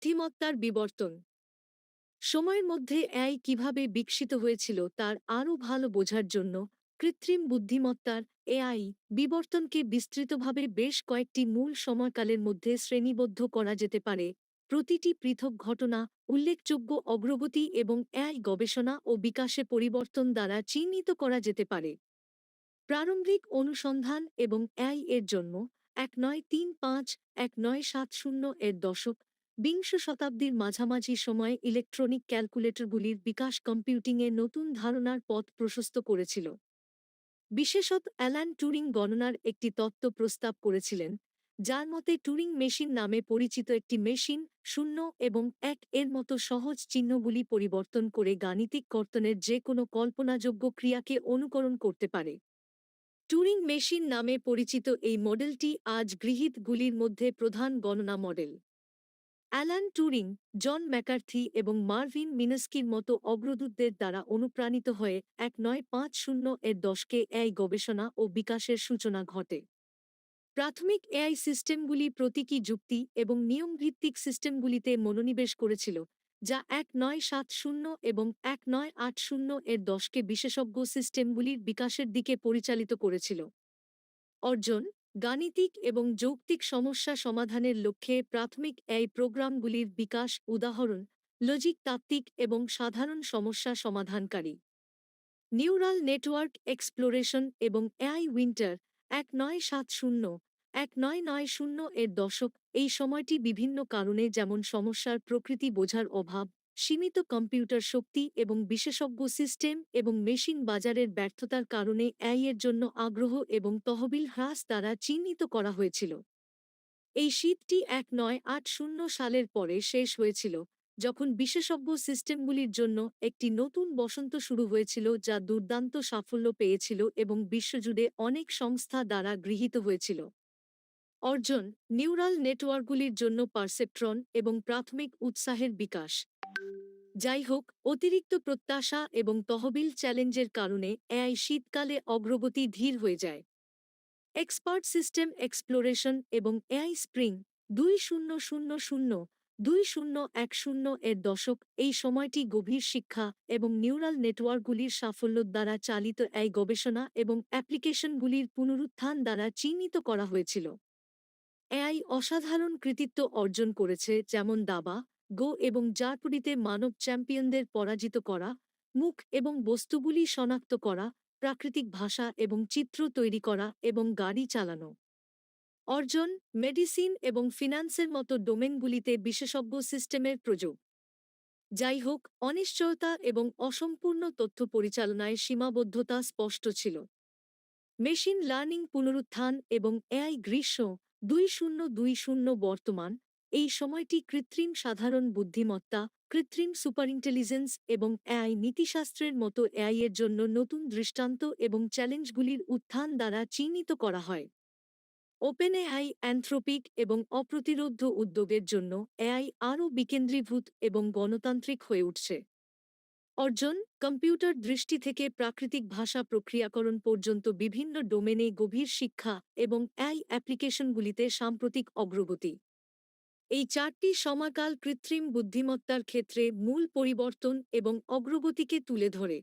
বুদ্ধিমত্তার বিবর্তন। সময়ের মধ্যে এআই কিভাবে বিকশিত হয়েছিল তার আরও ভালো বোঝার জন্য কৃত্রিম বুদ্ধিমত্তার এআই বিবর্তনকে বিস্তৃতভাবে বেশ কয়েকটি মূল সময়কালের মধ্যে শ্রেণীবদ্ধ করা যেতে পারে। প্রতিটি পৃথক ঘটনা, উল্লেখযোগ্য অগ্রগতি এবং এআই গবেষণা ও বিকাশে পরিবর্তন দ্বারা চিহ্নিত করা যেতে পারে। প্রারম্ভিক অনুসন্ধান এবং এআই এর জন্ম 1935-1970 এর দশক, বিংশ শতাব্দীর মাঝামাঝি সময়ে ইলেকট্রনিক ক্যালকুলেটরগুলির বিকাশ কম্পিউটিংয়ে নতুন ধারণার পথ প্রশস্ত করেছিল। বিশেষত অ্যালান টুরিং গণনার একটি তত্ত্ব প্রস্তাব করেছিলেন, যার মতে টুরিং মেশিন নামে পরিচিত একটি মেশিন শূন্য এবং এক এর মতো সহজ চিহ্নগুলি পরিবর্তন করে গাণিতিক কর্তনের যে কোনো কল্পনাযোগ্য ক্রিয়াকে অনুকরণ করতে পারে। টুরিং মেশিন নামে পরিচিত এই মডেলটি আজ গৃহীতগুলির মধ্যে প্রধান গণনা model. Alan Turing, John McCarthy এবং মার্ভিন মিনস্কির মতো অগ্রদূতদের দ্বারা অনুপ্রাণিত হয়ে 1950 এর দশকে এআই গবেষণা ও বিকাশের সূচনা ঘটে। প্রাথমিক এআই সিস্টেমগুলি প্রতীকী যুক্তি এবং নিয়মভিত্তিক সিস্টেমগুলিতে মনোনিবেশ করেছিল, যা 1970 এবং 1980 এর দশকে বিশেষজ্ঞ সিস্টেমগুলির বিকাশের দিকে পরিচালিত করেছিল। অর্জন: গাণিতিক এবং যৌক্তিক সমস্যা সমাধানের লক্ষ্যে প্রাথমিক এআই প্রোগ্রামগুলির বিকাশ, উদাহরণ, লজিক তাত্ত্বিক এবং সাধারণ সমস্যা সমাধানকারী। নিউরাল নেটওয়ার্ক এক্সপ্লোরেশন এবং এআই উইন্টার 1970-1990 এর দশক, এই সময়টি বিভিন্ন কারণে যেমন সমস্যার প্রকৃতি বোঝার অভাব, সীমিত কম্পিউটার শক্তি এবং বিশেষজ্ঞ সিস্টেম এবং মেশিন বাজারের ব্যর্থতার কারণে এআই এর জন্য আগ্রহ এবং তহবিল হ্রাস দ্বারা চিহ্নিত করা হয়েছিল। এই শীতটি 1980 সালের পরে শেষ হয়েছিল, যখন বিশেষজ্ঞ সিস্টেমগুলির জন্য একটি নতুন বসন্ত শুরু হয়েছিল যা দুর্দান্ত সাফল্য পেয়েছিল এবং বিশ্বজুড়ে অনেক সংস্থা দ্বারা গৃহীত হয়েছিল। অর্জন: নিউরাল নেটওয়ার্কগুলির জন্য পারসেপট্রন এবং প্রাথমিক উৎসাহের বিকাশ। যাই হোক, অতিরিক্ত প্রত্যাশা এবং তহবিল চ্যালেঞ্জের কারণে এআই শীতকালে অগ্রগতি ধীর হয়ে যায়। এক্সপার্ট সিস্টেম এক্সপ্লোরেশন এবং এআই স্প্রিং 2000-2010 এর দশক, এই সময়টি গভীর শিক্ষা এবং নিউরাল নেটওয়ার্কগুলির সাফল্য দ্বারা চালিত এআই গবেষণা এবং অ্যাপ্লিকেশনগুলির পুনরুত্থান দ্বারা চিহ্নিত করা হয়েছিল। এআই অসাধারণ কৃতিত্ব অর্জন করেছে, যেমন দাবা, গো এবং জারপুরিতে মানব চ্যাম্পিয়নদের পরাজিত করা, মুখ এবং বস্তুগুলি শনাক্ত করা, প্রাকৃতিক ভাষা এবং চিত্র তৈরি করা এবং গাড়ি চালানো। অর্জন: মেডিসিন এবং ফিন্যান্সের মতো ডোমেনগুলিতে বিশেষজ্ঞ সিস্টেমের প্রযোগ। যাই হোক, অনিশ্চয়তা এবং অসম্পূর্ণ তথ্য পরিচালনায় সীমাবদ্ধতা স্পষ্ট ছিল। মেশিন লার্নিং পুনরুত্থান এবং এআই গ্রীষ্ম 2020 বর্তমান, এই সময়টি কৃত্রিম সাধারণ বুদ্ধিমত্তা, কৃত্রিম সুপারইন্টেলিজেন্স এবং এআই নীতিশাস্ত্রের মতো এআই এর জন্য নতুন দৃষ্টান্ত এবং চ্যালেঞ্জগুলির উত্থান দ্বারা চিহ্নিত করা হয়। ওপেনএআই, অ্যানথ্রোপিক এবং অপ্রতিরোধ্য উদ্যোগের জন্য এআই আরও বিকেন্দ্রীভূত এবং গণতান্ত্রিক হয়ে উঠছে। অর্জন: কম্পিউটার দৃষ্টি থেকে প্রাকৃতিক ভাষা প্রক্রিয়াকরণ পর্যন্ত বিভিন্ন ডোমেনে গভীর শিক্ষা এবং এআই অ্যাপ্লিকেশনগুলিতে সাম্প্রতিক অগ্রগতি। এই চারটি সময়কাল কৃত্রিম বুদ্ধিমত্তার ক্ষেত্রে মূল পরিবর্তন এবং অগ্রগতিকে তুলে ধরে।